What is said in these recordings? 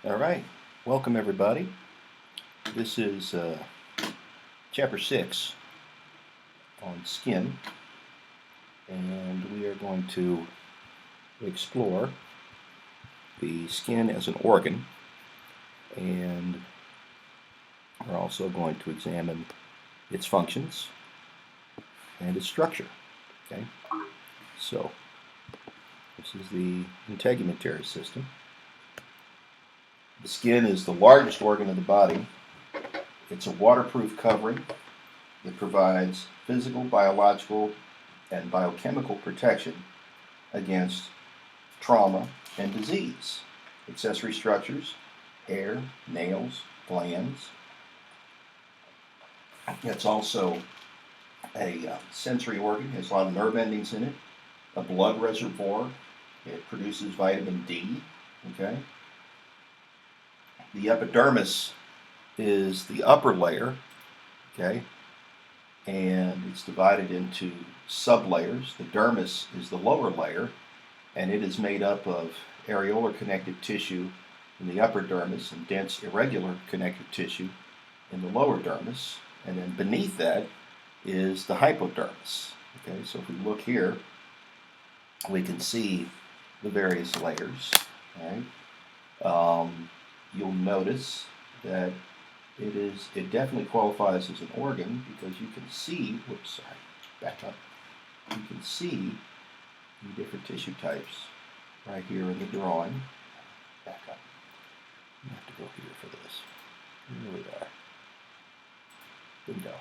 All right, welcome everybody. This is Chapter 6 on skin, and we are going to explore the skin as an organ, and we're also going to examine its functions and its structure. Okay, so this is the integumentary system. The skin is the largest organ of the body. It's a waterproof covering that provides physical, biological, and biochemical protection against trauma and disease. Accessory structures: hair, nails, glands. It's also a sensory organ, has a lot of nerve endings in it, a blood reservoir. It produces vitamin D. Okay. The epidermis is the upper layer, okay, and it's divided into sublayers. The dermis is the lower layer, and it is made up of areolar connective tissue in the upper dermis and dense irregular connective tissue in the lower dermis. And then beneath that is the hypodermis. Okay, so if we look here, we can see the various layers. All right. You'll notice that it definitely qualifies as an organ because you can see, back up. You can see the different tissue types right here in the drawing. Back up. You have to go here for this. Here we are. Bingo.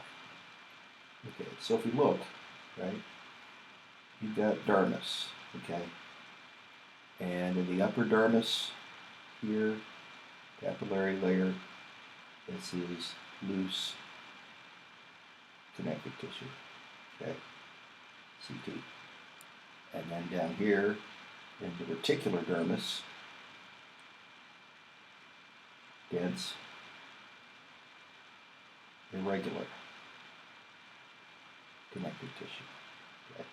Okay, so if we look, right, you've got dermis, okay, and in the upper dermis here, capillary layer, this is loose connective tissue, okay, CT. And then down here in the reticular dermis, dense, irregular connective tissue. Okay.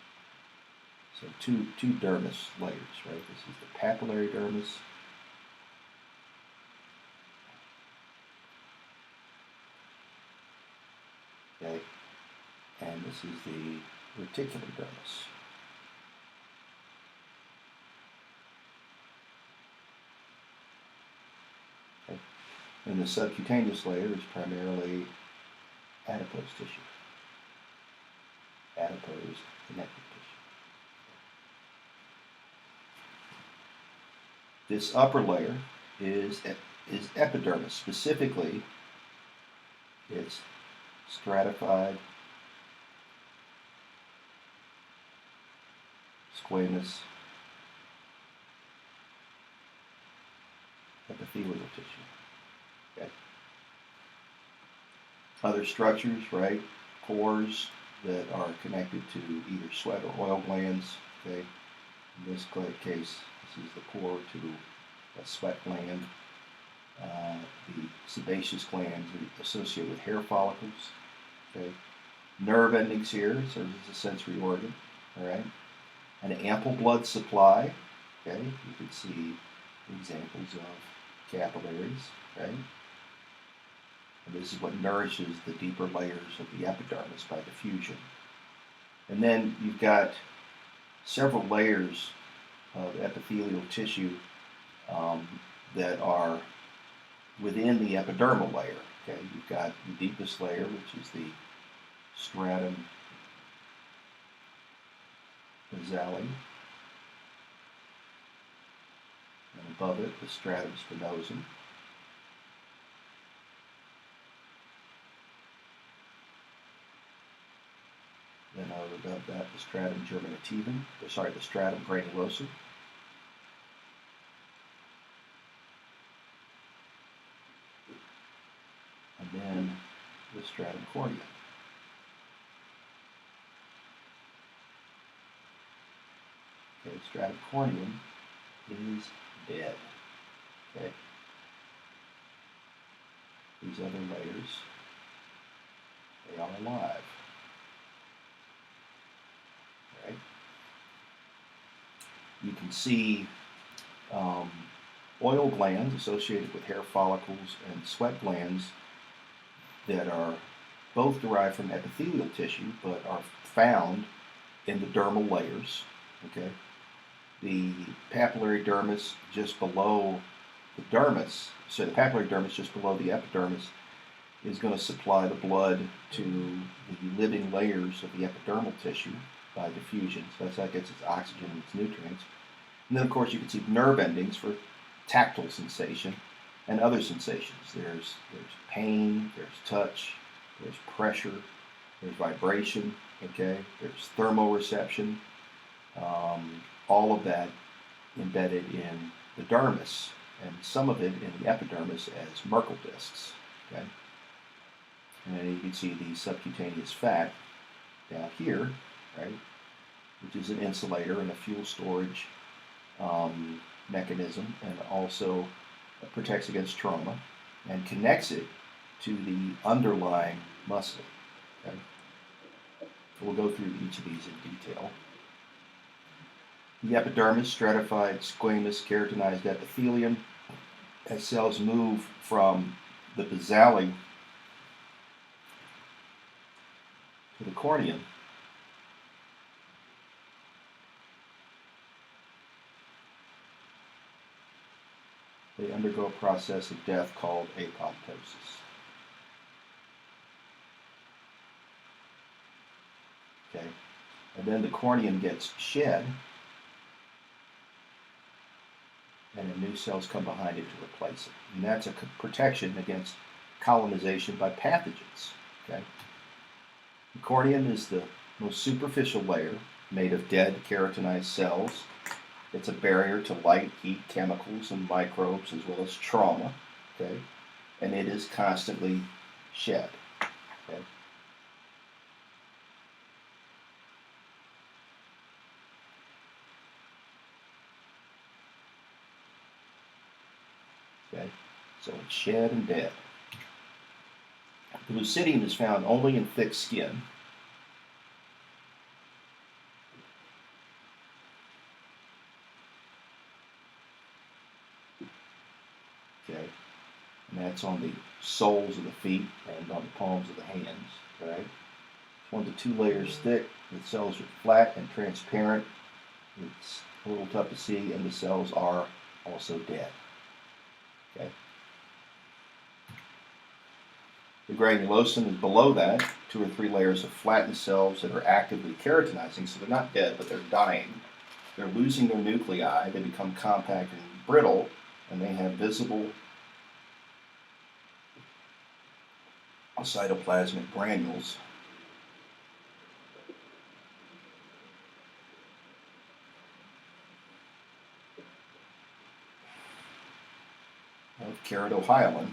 So two dermis layers, right? This is the papillary dermis. Okay, and this is the reticular dermis. Okay. And the subcutaneous layer is primarily adipose tissue. Adipose connective tissue. This upper layer is epidermis. Specifically, it's stratified squamous epithelial tissue. Okay. Other structures, right? Pores that are connected to either sweat or oil glands. Okay. In this case, this is the pore to a sweat gland. The sebaceous glands are associated with hair follicles. Okay. Nerve endings here serves as a sensory organ. All right. An ample blood supply. Okay. You can see examples of capillaries. Right. And this is what nourishes the deeper layers of the epidermis by diffusion. And then you've got several layers of epithelial tissue that are within the epidermal layer. Okay, you've got the deepest layer, which is the stratum basale, and above it, the stratum spinosum. Then above that, the stratum germinativum, the stratum granulosum. And then the stratum corneum. Okay, stratum corneum is dead. Okay. These other layers, they are alive. Right? You can see oil glands associated with hair follicles and sweat glands that are both derived from epithelial tissue but are found in the dermal layers. Okay, the papillary dermis just below the dermis, so the papillary dermis just below the epidermis is going to supply the blood to the living layers of the epidermal tissue by diffusion. So that's how it gets its oxygen and its nutrients. And then, of course, you can see nerve endings for tactile sensation and other sensations. There's pain, there's touch, there's pressure, there's vibration, okay? There's thermoreception, all of that embedded in the dermis, and some of it in the epidermis as Merkel discs, okay? And then you can see the subcutaneous fat down here, right, which is an insulator and a fuel storage mechanism, and also protects against trauma and connects it to the underlying muscle. Okay? So we'll go through each of these in detail. The epidermis, stratified squamous keratinized epithelium. As cells move from the basale to the corneum, they undergo a process of death called apoptosis. Okay, and then the corneum gets shed, and then new cells come behind it to replace it. And that's a protection against colonization by pathogens. Okay, the corneum is the most superficial layer made of dead keratinized cells. It's a barrier to light, heat, chemicals, and microbes, as well as trauma, okay? And it is constantly shed, okay? Okay, so it's shed and dead. The lucidium is found only in thick skin. Okay, and that's on the soles of the feet and on the palms of the hands, right? It's 1 to 2 layers thick. The cells are flat and transparent. It's a little tough to see, and the cells are also dead. Okay. The granulosum is below that, 2 or 3 layers of flattened cells that are actively keratinizing, so they're not dead, but they're dying. They're losing their nuclei. They become compact and brittle, and they have visible cytoplasmic granules. Of keratohyalin,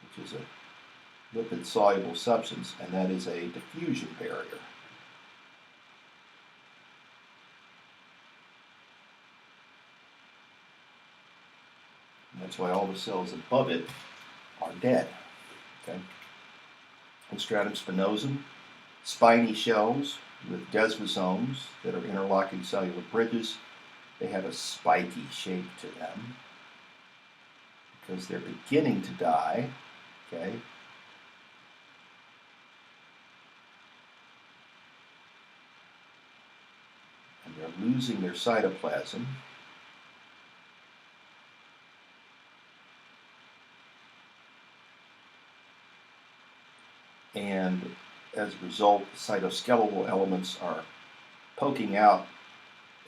which is a lipid-soluble substance, and that is a diffusion barrier. And that's why all the cells above it are dead. Okay? And stratum spinosum, spiny shells with desmosomes that are interlocking cellular bridges. They have a spiky shape to them because they're beginning to die. Okay? And they're losing their cytoplasm. And as a result, the cytoskeletal elements are poking out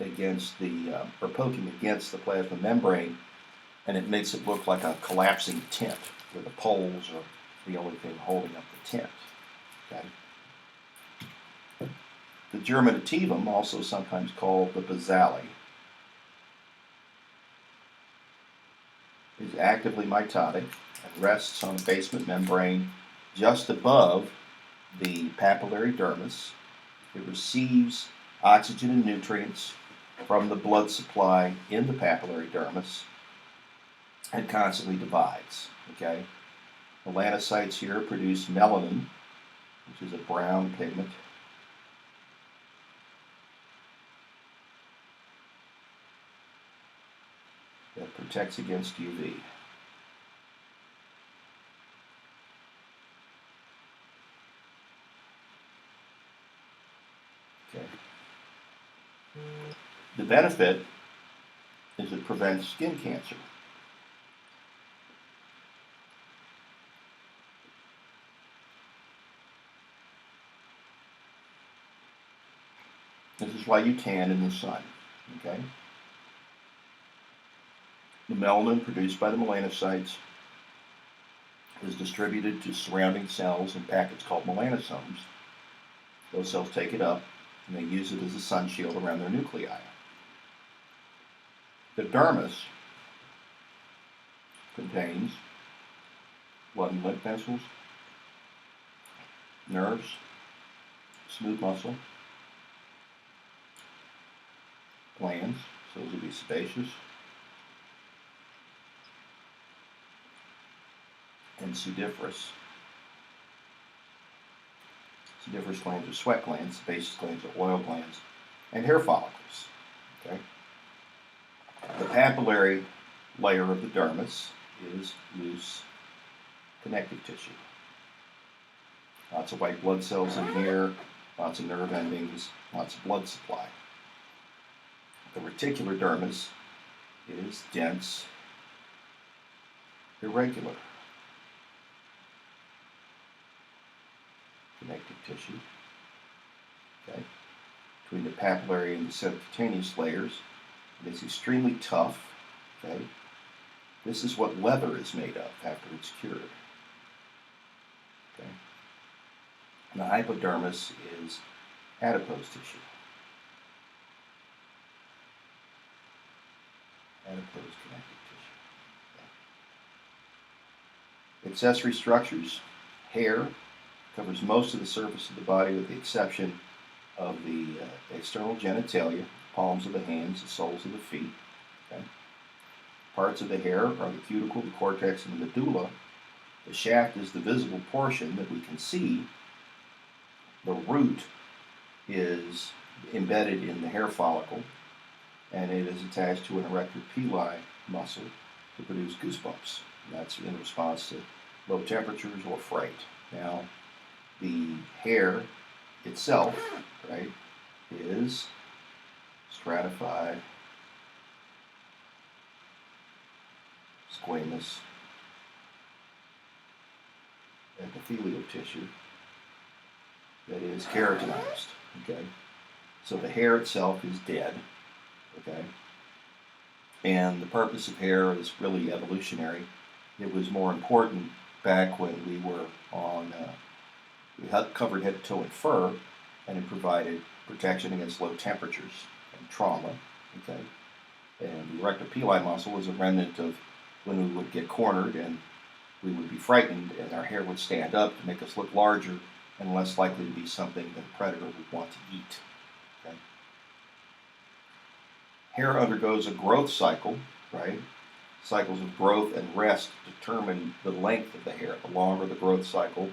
against poking against the plasma membrane, and it makes it look like a collapsing tent where the poles are the only thing holding up the tent. Okay? The germinativum, also sometimes called the basale, is actively mitotic and rests on a basement membrane just above the papillary dermis. It receives oxygen and nutrients from the blood supply in the papillary dermis and constantly divides. Okay? Melanocytes here produce melanin, which is a brown pigment. that protects against UV. Okay. The benefit is it prevents skin cancer. This is why you tan in the sun. Okay. The melanin produced by the melanocytes is distributed to surrounding cells in packets called melanosomes. Those cells take it up and they use it as a sun shield around their nuclei. The dermis contains blood and lymph vessels, nerves, smooth muscle, glands, so those would be sebaceous, and sudiferous. Sudiferous glands are sweat glands, sebaceous glands are oil glands, and hair follicles. Okay? The papillary layer of the dermis is loose connective tissue. Lots of white blood cells in here, lots of nerve endings, lots of blood supply. The reticular dermis is dense, irregular connective tissue. Okay? Between the papillary and the subcutaneous layers, it is extremely tough. Okay? This is what leather is made of after it's cured. Okay? And the hypodermis is adipose tissue. Adipose connective tissue. Okay. Accessory structures. Hair covers most of the surface of the body with the exception of the external genitalia, palms of the hands, the soles of the feet. Okay. Parts of the hair are the cuticle, the cortex, and the medulla. The shaft is the visible portion that we can see. The root is embedded in the hair follicle, and it is attached to an erector pili muscle to produce goosebumps. And that's in response to low temperatures or fright. Now, the hair itself, right, is stratified, squamous, epithelial tissue that is keratinized. Okay, so the hair itself is dead. Okay, and the purpose of hair is really evolutionary. It was more important back when we were on. We had covered head to toe in fur, and it provided protection against low temperatures and trauma. Okay, and the erector pili muscle was a remnant of when we would get cornered and we would be frightened, and our hair would stand up to make us look larger and less likely to be something that a predator would want to eat. Okay? Hair undergoes a growth cycle, right? Cycles of growth and rest determine the length of the hair. The longer the growth cycle,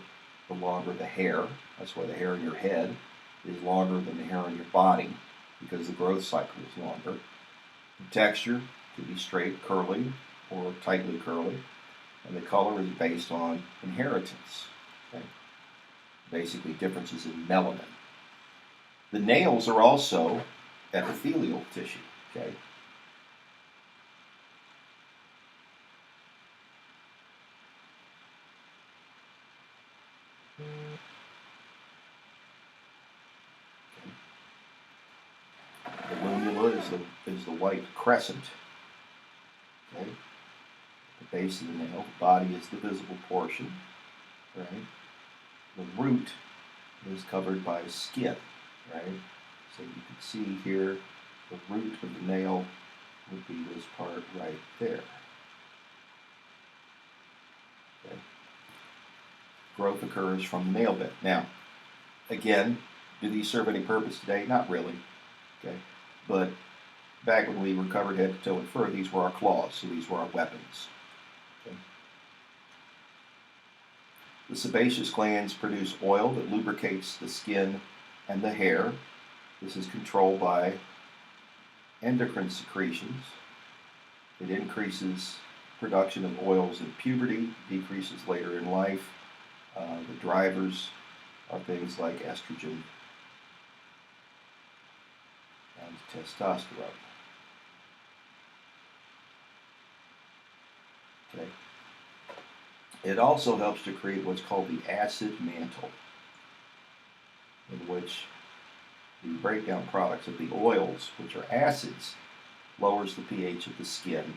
the longer the hair. That's why the hair in your head is longer than the hair on your body, because the growth cycle is longer. The texture can be straight, curly, or tightly curly, and the color is based on inheritance. Okay? Basically, differences in melanin. The nails are also epithelial tissue. Okay? The lunula is the white crescent. Okay? The base of the nail. The body is the visible portion. Right? The root is covered by skin. Right? So you can see here the root of the nail would be this part right there. Okay? Growth occurs from the nail bed. Now, again, do these serve any purpose today? Not really. Okay? But back when we were covered head to toe in fur, these were our claws, so these were our weapons. Okay? The sebaceous glands produce oil that lubricates the skin and the hair. This is controlled by endocrine secretions It increases production of oils in puberty, decreases later in life. The drivers are things like estrogen and testosterone. Okay. It also helps to create what's called the acid mantle, in which the breakdown products of the oils, which are acids, lowers the pH of the skin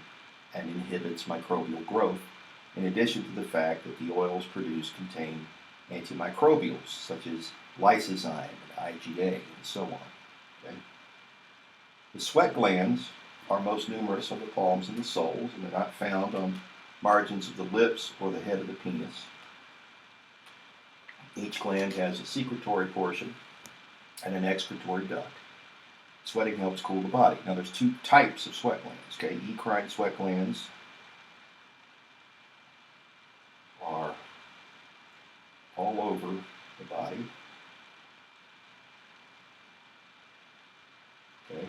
and inhibits microbial growth, in addition to the fact that the oils produced contain antimicrobials such as lysozyme and IgA and so on. Okay? The sweat glands are most numerous on the palms and the soles, and they're not found on margins of the lips or the head of the penis. Each gland has a secretory portion and an excretory duct. Sweating helps cool the body. Now there's two types of sweat glands. Okay, eccrine sweat glands are all over the body. Okay,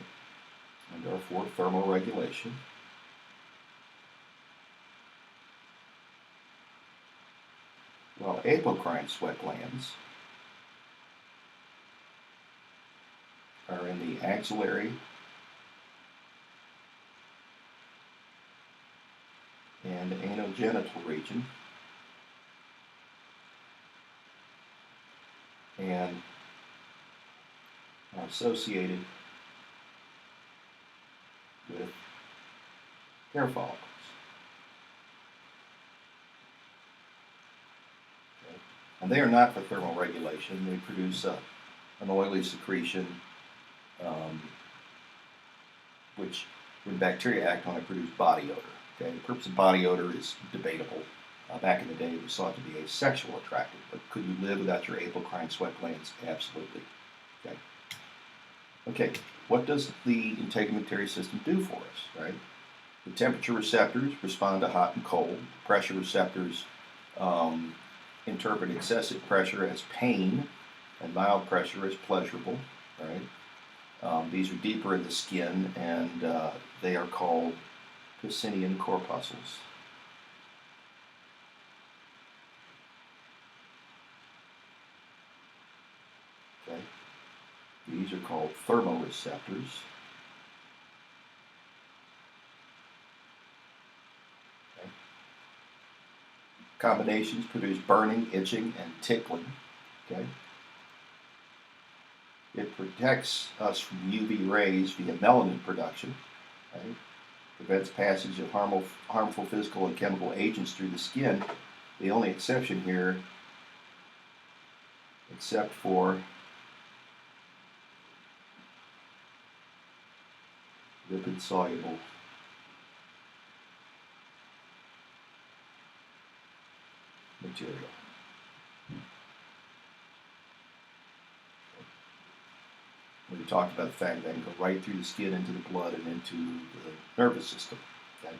and therefore thermoregulation. While apocrine sweat glands are in the axillary and anogenital region, and are associated with hair follicles. Okay. And they are not for thermal regulation. They produce an oily secretion, which, when bacteria act on it, produce body odor. Okay. The purpose of body odor is debatable. Back in the day, it was thought to be asexual attractive, but could you live without your apocrine sweat glands? Absolutely. Okay. Okay, what does the integumentary system do for us, right? The temperature receptors respond to hot and cold. Pressure receptors interpret excessive pressure as pain, and mild pressure as pleasurable, right? These are deeper in the skin, and they are called Pacinian corpuscles. Okay. These are called thermoreceptors. Okay. Combinations produce burning, itching, and tickling. Okay. It protects us from UV rays via melanin production. Right? Prevents passage of harmful physical and chemical agents through the skin. The only exception here, except for lipid-soluble material. We talked about the fact that they can go right through the skin into the blood and into the nervous system. Okay?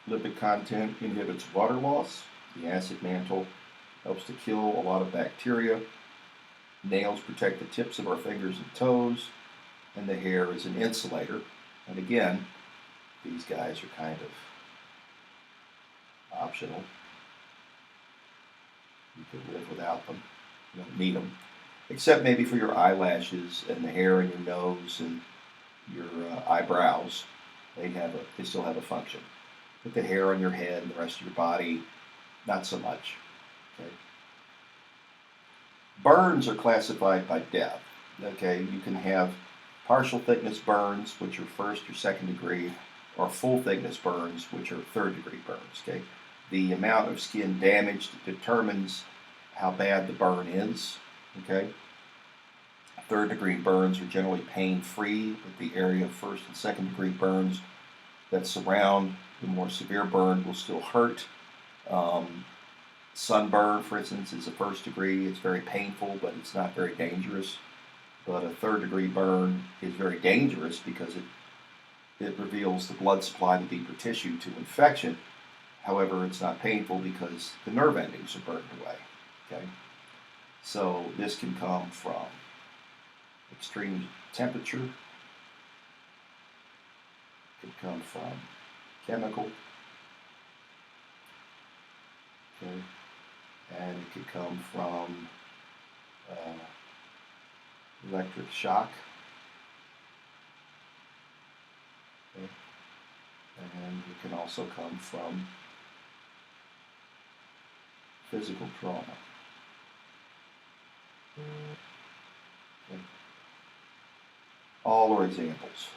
Lipid content inhibits water loss. The acid mantle helps to kill a lot of bacteria. Nails protect the tips of our fingers and toes, and the hair is an insulator. And again, these guys are kind of optional. You can live without them. You don't need them. Except maybe for your eyelashes and the hair in your nose and your eyebrows. They still have a function. But the hair on your head and the rest of your body, not so much. Okay? Burns are classified by depth. Okay, you can have partial thickness burns, which are first or second degree, or full thickness burns, which are third degree burns. Okay, the amount of skin damage determines how bad the burn is. Okay, third degree burns are generally pain free, but the area of first and second degree burns that surround the more severe burn will still hurt. Sunburn, for instance, is a first degree. It's very painful, but it's not very dangerous. But a third degree burn is very dangerous because it reveals the blood supply to deeper tissue to infection. However, it's not painful because the nerve endings are burned away. Okay? So this can come from extreme temperature. It can come from chemical, okay, and it could come from electric shock, okay, and it can also come from physical trauma. Okay. All are examples,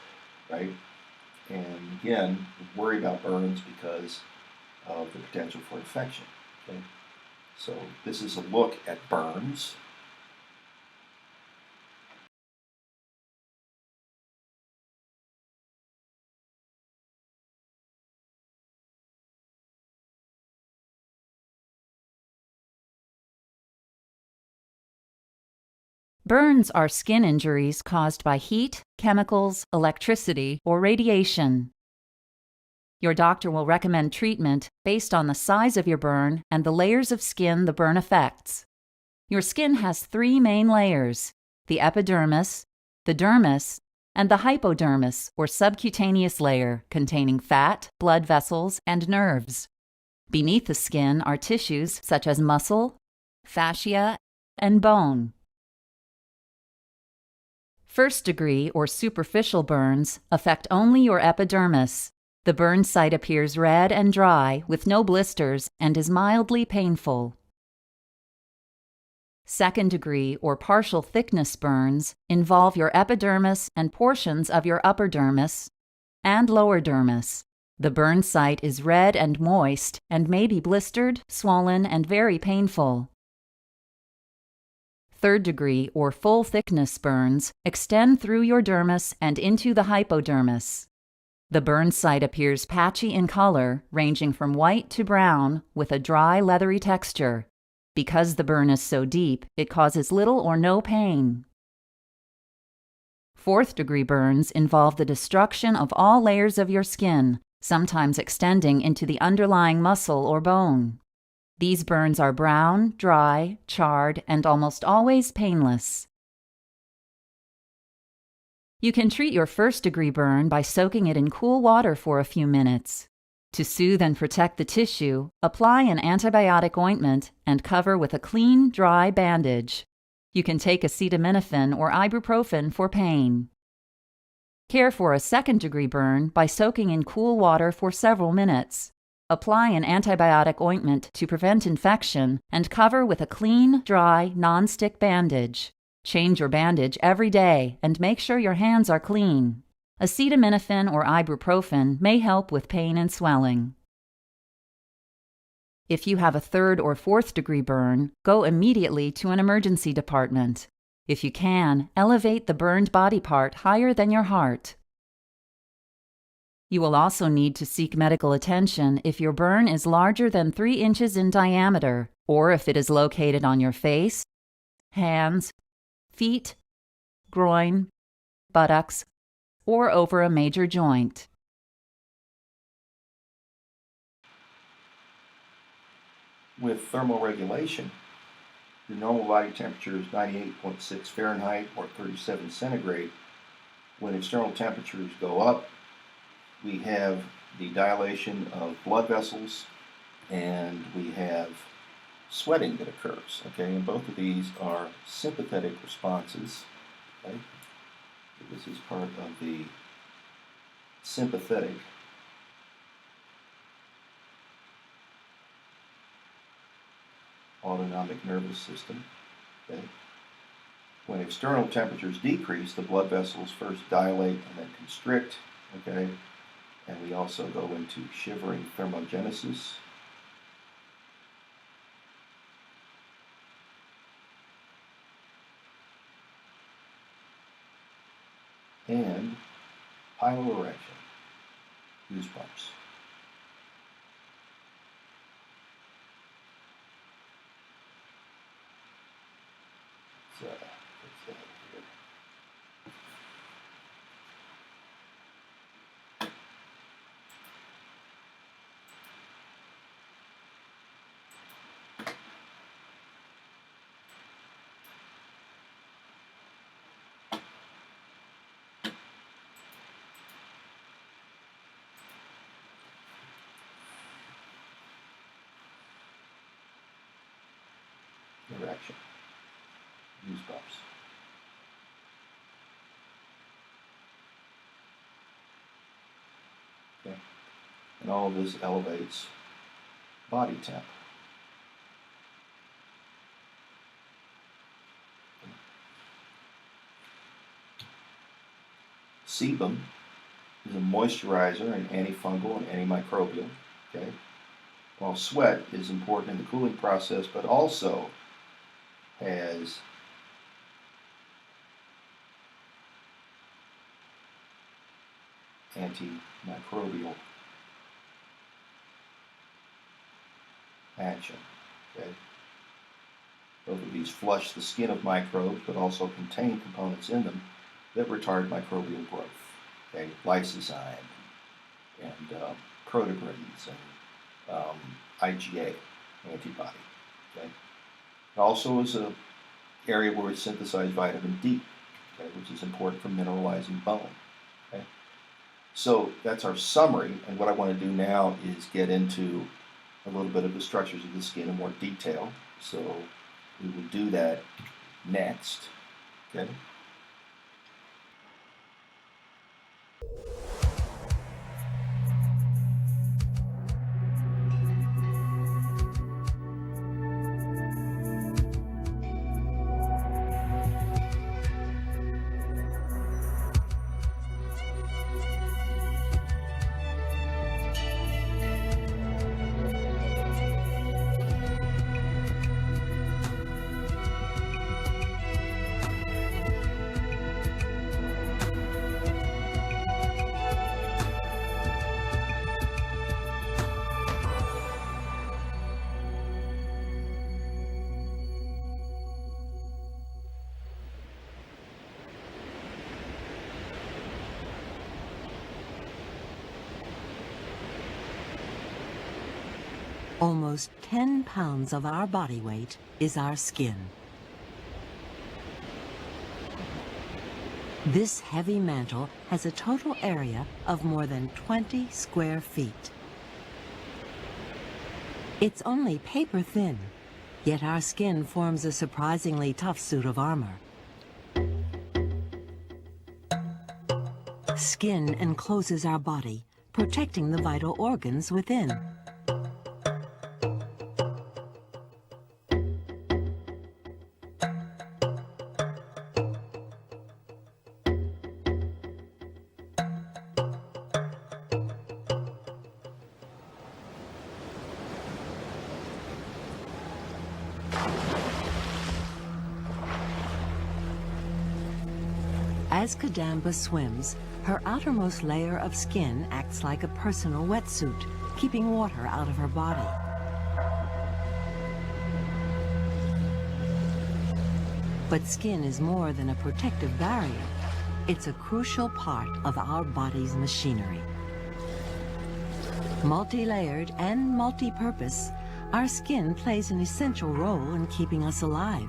right? And again, worry about burns because of the potential for infection. Okay? So this is a look at burns. Burns are skin injuries caused by heat, chemicals, electricity, or radiation. Your doctor will recommend treatment based on the size of your burn and the layers of skin the burn affects. Your skin has 3 main layers: the epidermis, the dermis, and the hypodermis, or subcutaneous layer, containing fat, blood vessels, and nerves. Beneath the skin are tissues such as muscle, fascia, and bone. First-degree or superficial burns affect only your epidermis. The burn site appears red and dry with no blisters and is mildly painful. Second-degree or partial thickness burns involve your epidermis and portions of your upper dermis and lower dermis. The burn site is red and moist and may be blistered, swollen, and very painful. Third-degree or full-thickness burns extend through your dermis and into the hypodermis. The burn site appears patchy in color, ranging from white to brown, with a dry, leathery texture. Because the burn is so deep, it causes little or no pain. Fourth-degree burns involve the destruction of all layers of your skin, sometimes extending into the underlying muscle or bone. These burns are brown, dry, charred, and almost always painless. You can treat your first-degree burn by soaking it in cool water for a few minutes. To soothe and protect the tissue, apply an antibiotic ointment and cover with a clean, dry bandage. You can take acetaminophen or ibuprofen for pain. Care for a second-degree burn by soaking in cool water for several minutes. Apply an antibiotic ointment to prevent infection and cover with a clean, dry, non-stick bandage. Change your bandage every day and make sure your hands are clean. Acetaminophen or ibuprofen may help with pain and swelling. If you have a third or fourth-degree burn, go immediately to an emergency department. If you can, elevate the burned body part higher than your heart. You will also need to seek medical attention if your burn is larger than 3 inches in diameter, or if it is located on your face, hands, feet, groin, buttocks, or over a major joint. With thermoregulation, the normal body temperature is 98.6 Fahrenheit or 37 centigrade. When external temperatures go up, we have the dilation of blood vessels and we have sweating that occurs, okay? And both of these are sympathetic responses, okay? This is part of the sympathetic autonomic nervous system, okay? When external temperatures decrease, the blood vessels first dilate and then constrict, okay? And we also go into shivering thermogenesis. And piloerection, goosebumps. So, let's see here. action. Goosebumps. Okay. And all of this elevates body temp. Sebum is a moisturizer and antifungal and antimicrobial. Okay. While sweat is important in the cooling process, but also has antimicrobial action. Okay. Both of these flush the skin of microbes, but also contain components in them that retard microbial growth. Okay, lysozyme and proteagrins and IgA antibody. Okay, it also is an area where we synthesize vitamin D, okay, which is important for mineralizing bone. Okay, so that's our summary, and what I want to do now is get into a little bit of the structures of the skin in more detail. So we will do that next. Okay. Almost 10 pounds of our body weight is our skin. This heavy mantle has a total area of more than 20 square feet. It's only paper thin, yet our skin forms a surprisingly tough suit of armor. Skin encloses our body, protecting the vital organs within. As Kadamba swims, her outermost layer of skin acts like a personal wetsuit, keeping water out of her body. But skin is more than a protective barrier. It's a crucial part of our body's machinery. Multi-layered and multi-purpose, our skin plays an essential role in keeping us alive.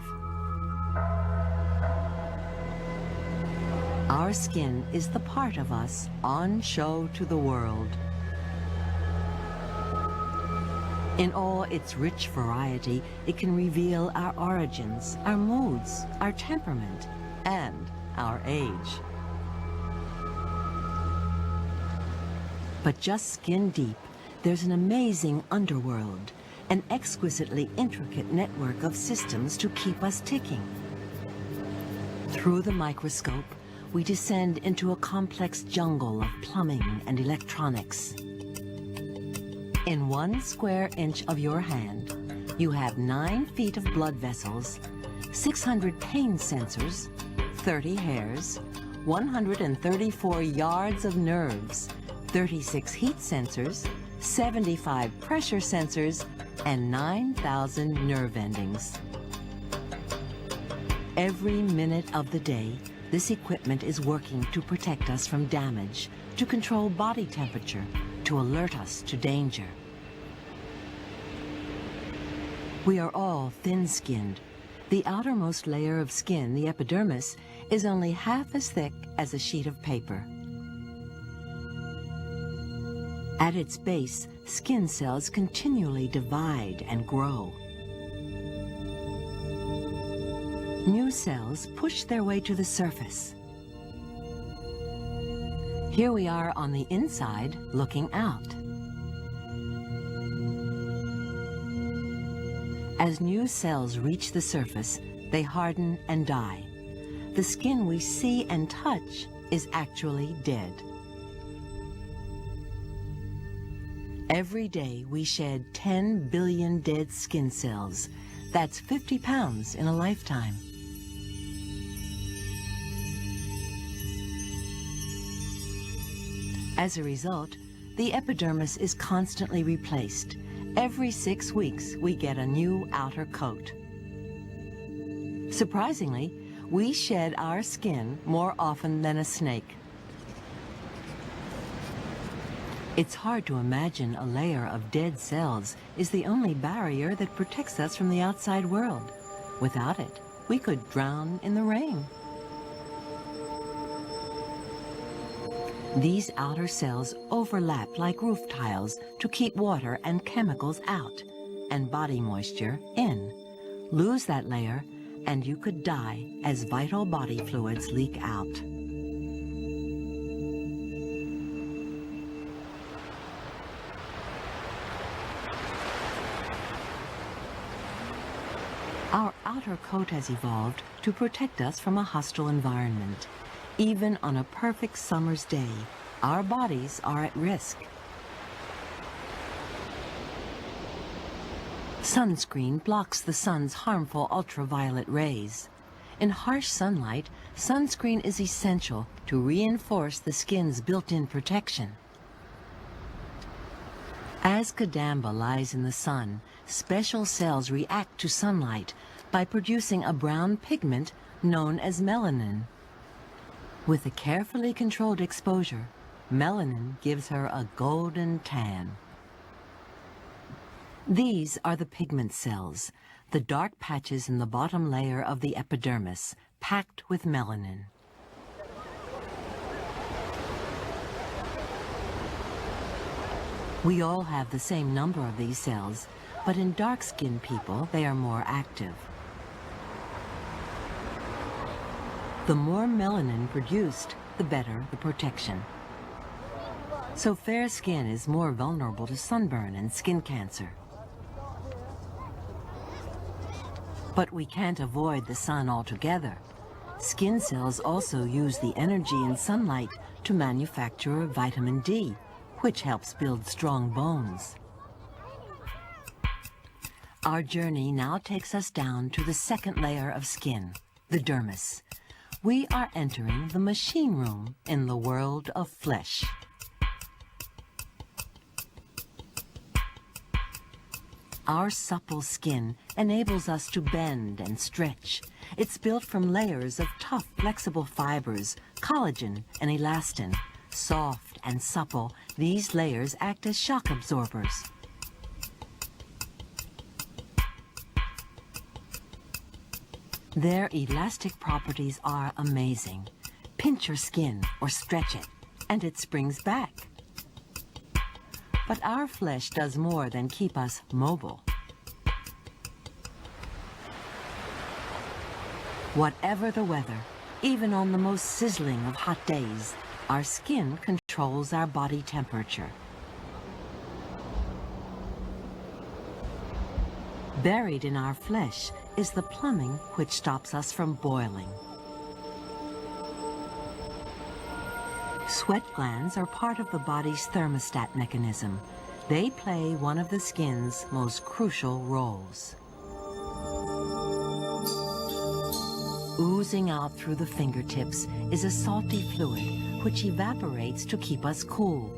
Our skin is the part of us on show to the world. In all its rich variety, it can reveal our origins, our moods, our temperament, and our age. But just skin deep, there's an amazing underworld, an exquisitely intricate network of systems to keep us ticking. Through the microscope, we descend into a complex jungle of plumbing and electronics. In 1 square inch of your hand, you have 9 feet of blood vessels, 600 pain sensors, 30 hairs, 134 yards of nerves, 36 heat sensors, 75 pressure sensors, and 9,000 nerve endings. Every minute of the day, this equipment is working to protect us from damage, to control body temperature, to alert us to danger. We are all thin-skinned. The outermost layer of skin, the epidermis, is only half as thick as a sheet of paper. At its base, skin cells continually divide and grow. New cells push their way to the surface. Here we are on the inside, looking out. As new cells reach the surface, they harden and die. The skin we see and touch is actually dead. Every day we shed 10 billion dead skin cells. That's 50 pounds in a lifetime. As a result, the epidermis is constantly replaced. Every 6 weeks, we get a new outer coat. Surprisingly, we shed our skin more often than a snake. It's hard to imagine a layer of dead cells is the only barrier that protects us from the outside world. Without it, we could drown in the rain. These outer cells overlap like roof tiles to keep water and chemicals out and body moisture in. Lose that layer and you could die as vital body fluids leak out. Our outer coat has evolved to protect us from a hostile environment. Even on a perfect summer's day, our bodies are at risk. Sunscreen blocks the sun's harmful ultraviolet rays. In harsh sunlight, sunscreen is essential to reinforce the skin's built-in protection. As Kadamba lies in the sun, special cells react to sunlight by producing a brown pigment known as melanin. With a carefully controlled exposure, melanin gives her a golden tan. These are the pigment cells, the dark patches in the bottom layer of the epidermis, packed with melanin. We all have the same number of these cells, but in dark-skinned people, they are more active. The more melanin produced, the better the protection. So fair skin is more vulnerable to sunburn and skin cancer. But we can't avoid the sun altogether. Skin cells also use the energy in sunlight to manufacture vitamin D, which helps build strong bones. Our journey now takes us down to the second layer of skin, the dermis. We are entering the machine room in the world of flesh. Our supple skin enables us to bend and stretch. It's built from layers of tough, flexible fibers, collagen and elastin. Soft and supple, these layers act as shock absorbers. Their elastic properties are amazing. Pinch your skin or stretch it, and it springs back. But our flesh does more than keep us mobile. Whatever the weather, even on the most sizzling of hot days, our skin controls our body temperature. Buried in our flesh is the plumbing which stops us from boiling. Sweat glands are part of the body's thermostat mechanism. They play one of the skin's most crucial roles. Oozing out through the fingertips is a salty fluid which evaporates to keep us cool.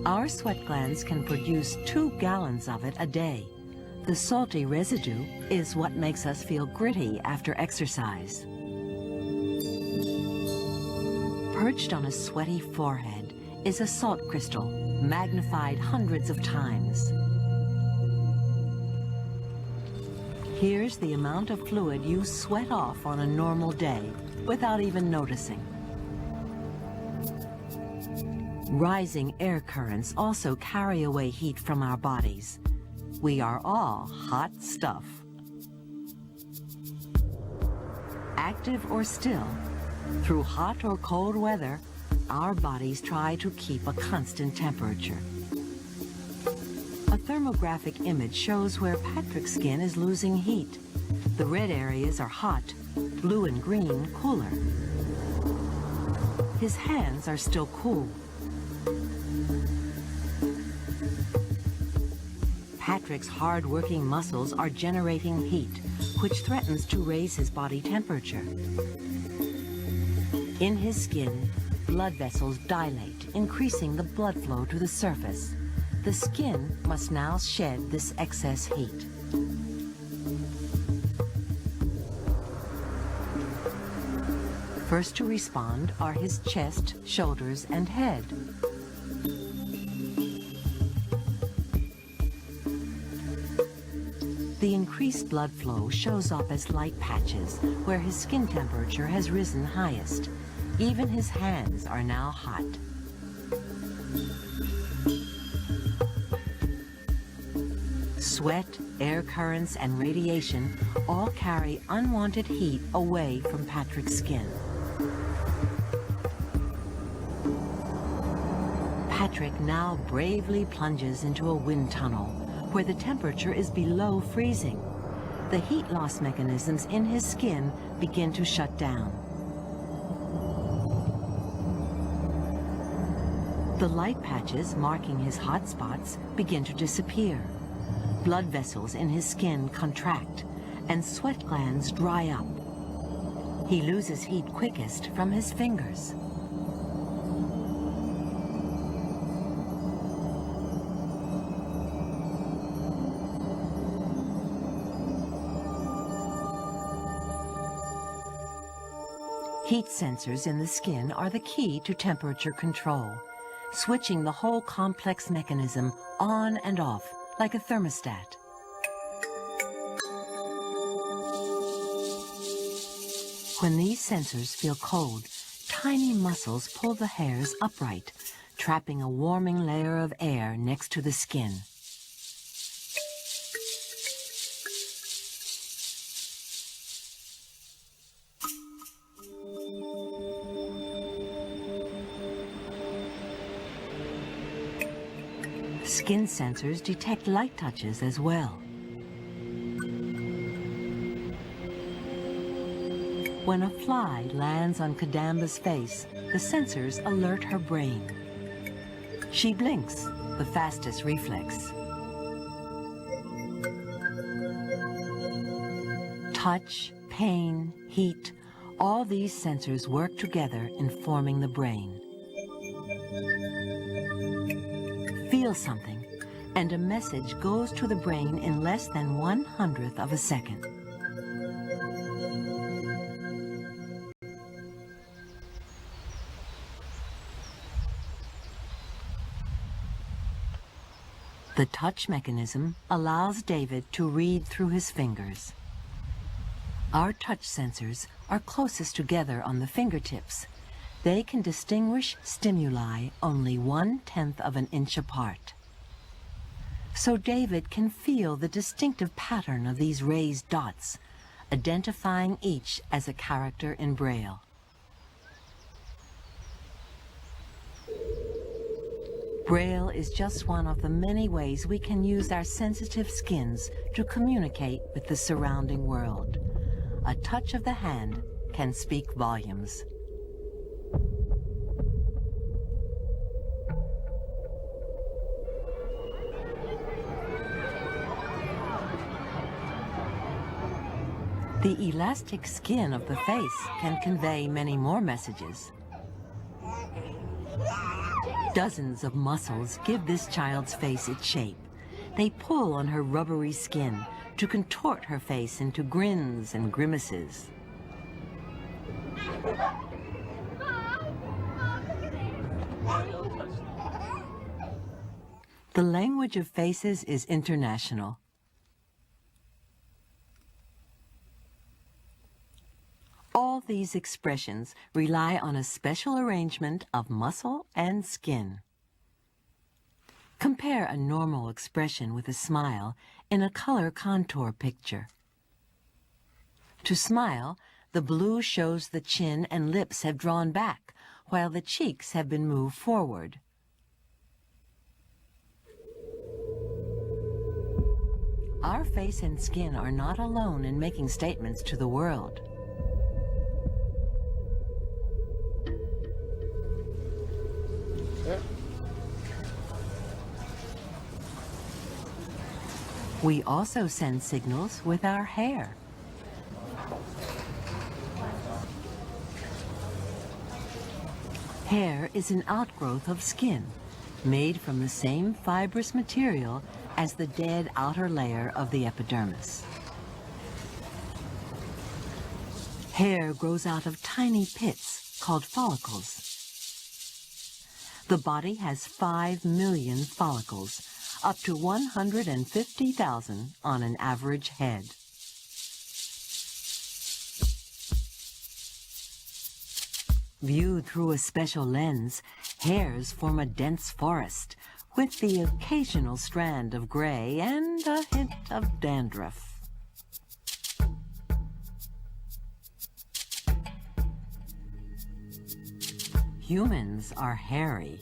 Our sweat glands can produce 2 gallons of it a day. The salty residue is what makes us feel gritty after exercise. Perched on a sweaty forehead is a salt crystal, magnified hundreds of times. Here's the amount of fluid you sweat off on a normal day without even noticing. Rising air currents also carry away heat from our bodies. We are all hot stuff. Active or still, through hot or cold weather, our bodies try to keep a constant temperature. A thermographic image shows where Patrick's skin is losing heat. The red areas are hot, blue and green cooler. His hands are still cool. Patrick's hard-working muscles are generating heat, which threatens to raise his body temperature. In his skin, blood vessels dilate, increasing the blood flow to the surface. The skin must now shed this excess heat. First to respond are his chest, shoulders, and head. The increased blood flow shows up as light patches where his skin temperature has risen highest. Even his hands are now hot. Sweat, air currents, and radiation all carry unwanted heat away from Patrick's skin. Patrick now bravely plunges into a wind tunnel where the temperature is below freezing. The heat loss mechanisms in his skin begin to shut down. The light patches marking his hot spots begin to disappear. Blood vessels in his skin contract and sweat glands dry up. He loses heat quickest from his fingers. Heat sensors in the skin are the key to temperature control, switching the whole complex mechanism on and off like a thermostat. When these sensors feel cold, tiny muscles pull the hairs upright, trapping a warming layer of air next to the skin. Skin sensors detect light touches as well. When a fly lands on Kadamba's face, the sensors alert her brain. She blinks, the fastest reflex. Touch, pain, heat, all these sensors work together in forming the brain. Feel something, and a message goes to the brain in less than 1/100th of a second. The touch mechanism allows David to read through his fingers. Our touch sensors are closest together on the fingertips. They can distinguish stimuli only 1/10th of an inch apart. So David can feel the distinctive pattern of these raised dots, identifying each as a character in Braille. Braille is just one of the many ways we can use our sensitive skins to communicate with the surrounding world. A touch of the hand can speak volumes. The elastic skin of the face can convey many more messages. Dozens of muscles give this child's face its shape. They pull on her rubbery skin to contort her face into grins and grimaces. The language of faces is international. All these expressions rely on a special arrangement of muscle and skin. Compare a normal expression with a smile in a color contour picture. To smile, The blue shows the chin and lips have drawn back, while the cheeks have been moved forward. Our face and skin are not alone in making statements to the world. We also send signals with our hair. Hair is an outgrowth of skin, made from the same fibrous material as the dead outer layer of the epidermis. Hair grows out of tiny pits called follicles. The body has 5 million follicles, up to 150,000 on an average head. Viewed through a special lens, hairs form a dense forest, with the occasional strand of gray and a hint of dandruff. Humans are hairy.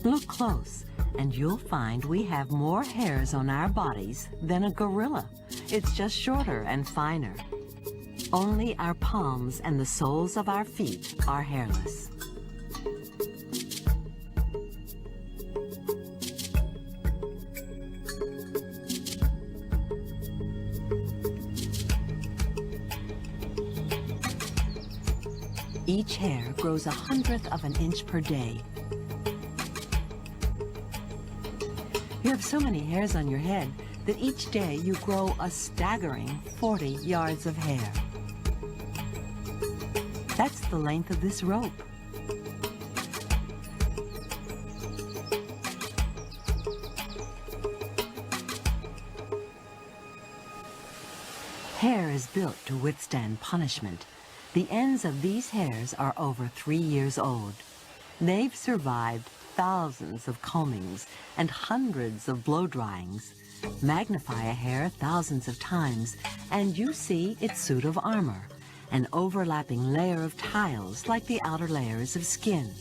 Look close, and you'll find we have more hairs on our bodies than a gorilla. It's just shorter and finer. Only our palms and the soles of our feet are hairless. Each hair grows 1/100th of an inch per day. You have so many hairs on your head that each day you grow a staggering 40 yards of hair. That's the length of this rope. Hair is built to withstand punishment. The ends of these hairs are over 3 years old. They've survived thousands of combings and hundreds of blow dryings. Magnify a hair thousands of times, and you see its suit of armor, an overlapping layer of tiles like the outer layers of skin.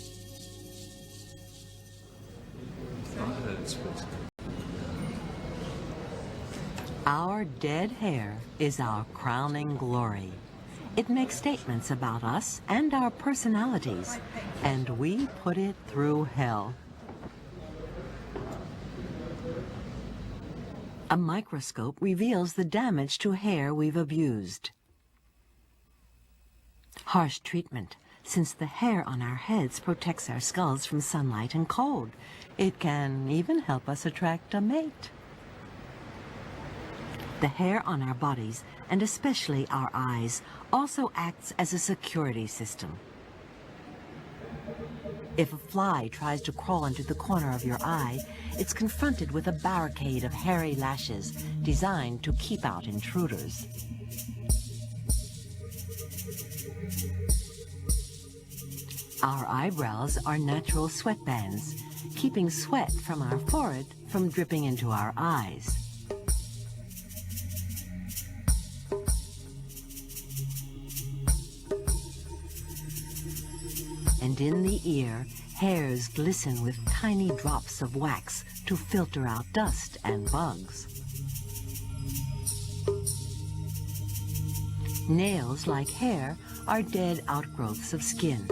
Our dead hair is our crowning glory. It makes statements about us and our personalities, and we put it through hell. A microscope reveals the damage to hair we've abused. Harsh treatment, since the hair on our heads protects our skulls from sunlight and cold. It can even help us attract a mate. The hair on our bodies, and especially our eyes, also acts as a security system. If a fly tries to crawl into the corner of your eye, it's confronted with a barricade of hairy lashes designed to keep out intruders. Our eyebrows are natural sweat bands, keeping sweat from our forehead from dripping into our eyes. And in the ear, hairs glisten with tiny drops of wax to filter out dust and bugs. Nails, like hair, are dead outgrowths of skin.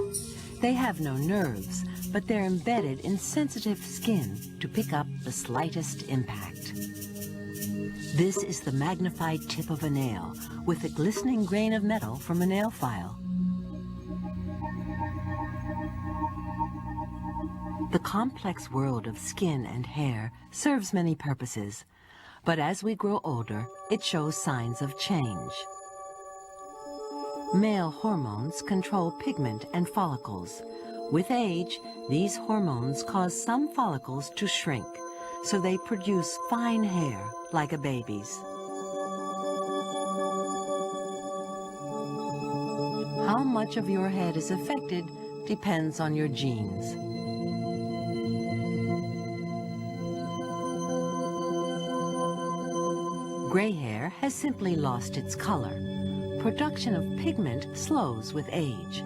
They have no nerves, but they're embedded in sensitive skin to pick up the slightest impact. This is the magnified tip of a nail with a glistening grain of metal from a nail file. The complex world of skin and hair serves many purposes, but as we grow older, it shows signs of change. Male hormones control pigment and follicles. With age, these hormones cause some follicles to shrink, so they produce fine hair like a baby's. How much of your head is affected depends on your genes. Gray hair has simply lost its color. Production of pigment slows with age.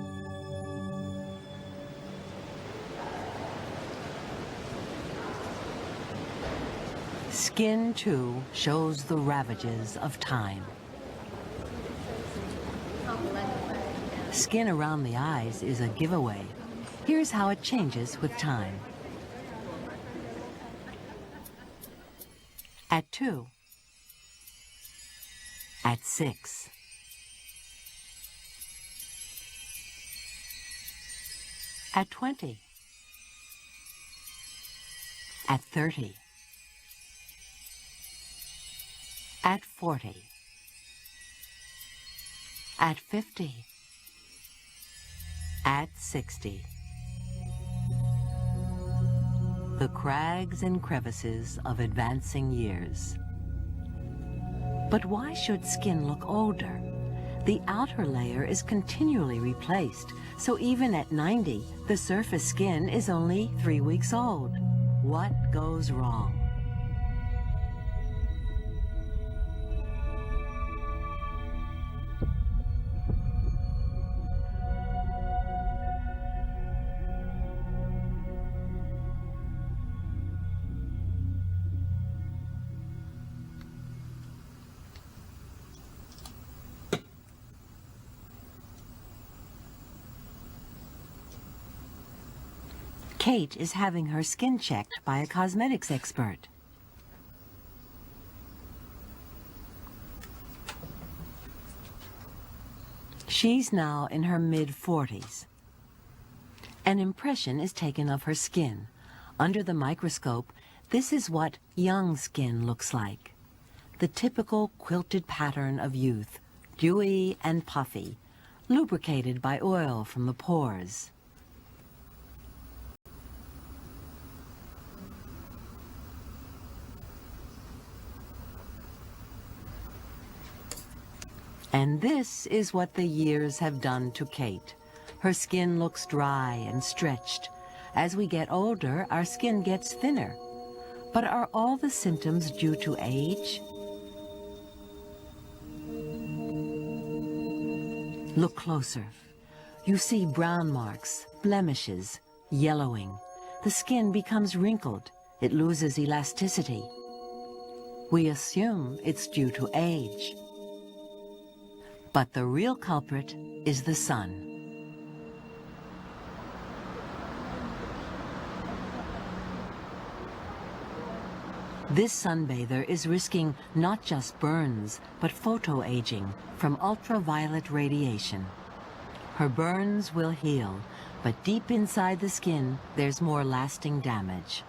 Skin, too, shows the ravages of time. Skin around the eyes is a giveaway. Here's how it changes with time. At 2. At 6. At 20. At 30. At 40. At 50. At 60. The crags and crevices of advancing years. But why should skin look older? The outer layer is continually replaced, so even at 90, the surface skin is only 3 weeks old. What goes wrong? Kate is having her skin checked by a cosmetics expert. She's now in her mid-40s. An impression is taken of her skin. Under the microscope, this is what young skin looks like. The typical quilted pattern of youth, dewy and puffy, lubricated by oil from the pores. And this is what the years have done to Kate. Her skin looks dry and stretched. As we get older, our skin gets thinner. But are all the symptoms due to age? Look closer. You see brown marks, blemishes, yellowing. The skin becomes wrinkled. It loses elasticity. We assume it's due to age. But the real culprit is the sun. This sunbather is risking not just burns, but photoaging from ultraviolet radiation. Her burns will heal, but deep inside the skin, there's more lasting damage.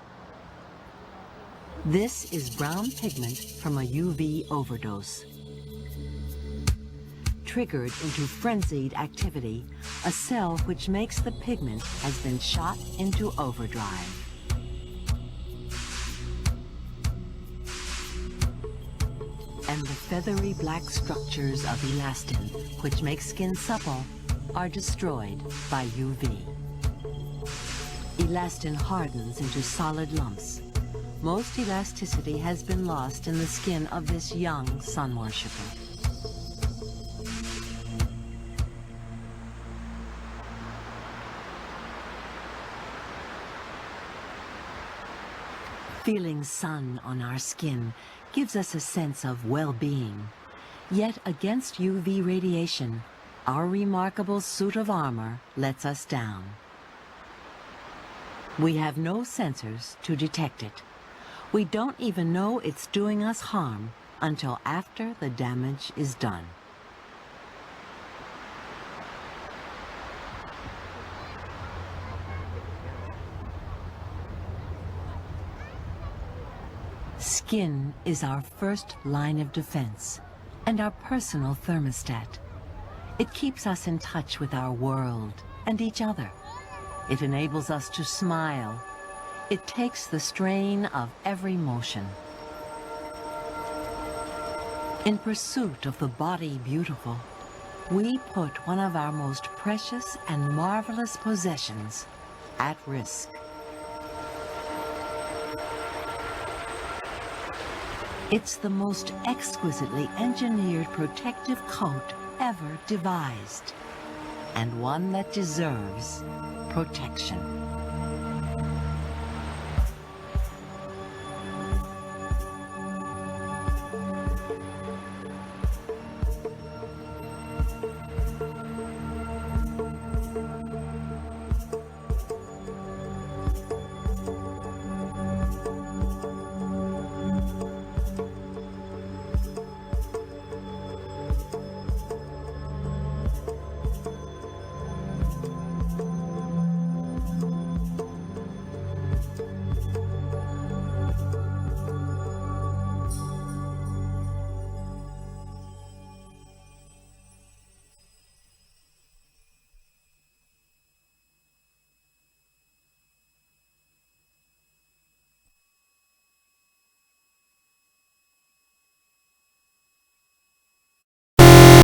This is brown pigment from a UV overdose. Triggered into frenzied activity, a cell which makes the pigment has been shot into overdrive. And the feathery black structures of elastin, which make skin supple, are destroyed by UV. Elastin hardens into solid lumps. Most elasticity has been lost in the skin of this young sun worshipper. Feeling sun on our skin gives us a sense of well-being. Yet against UV radiation, our remarkable suit of armor lets us down. We have no sensors to detect it. We don't even know it's doing us harm until after the damage is done. Skin is our first line of defense and our personal thermostat. It keeps us in touch with our world and each other. It enables us to smile. It takes the strain of every motion. In pursuit of the body beautiful, we put one of our most precious and marvelous possessions at risk. It's the most exquisitely engineered protective coat ever devised, and one that deserves protection.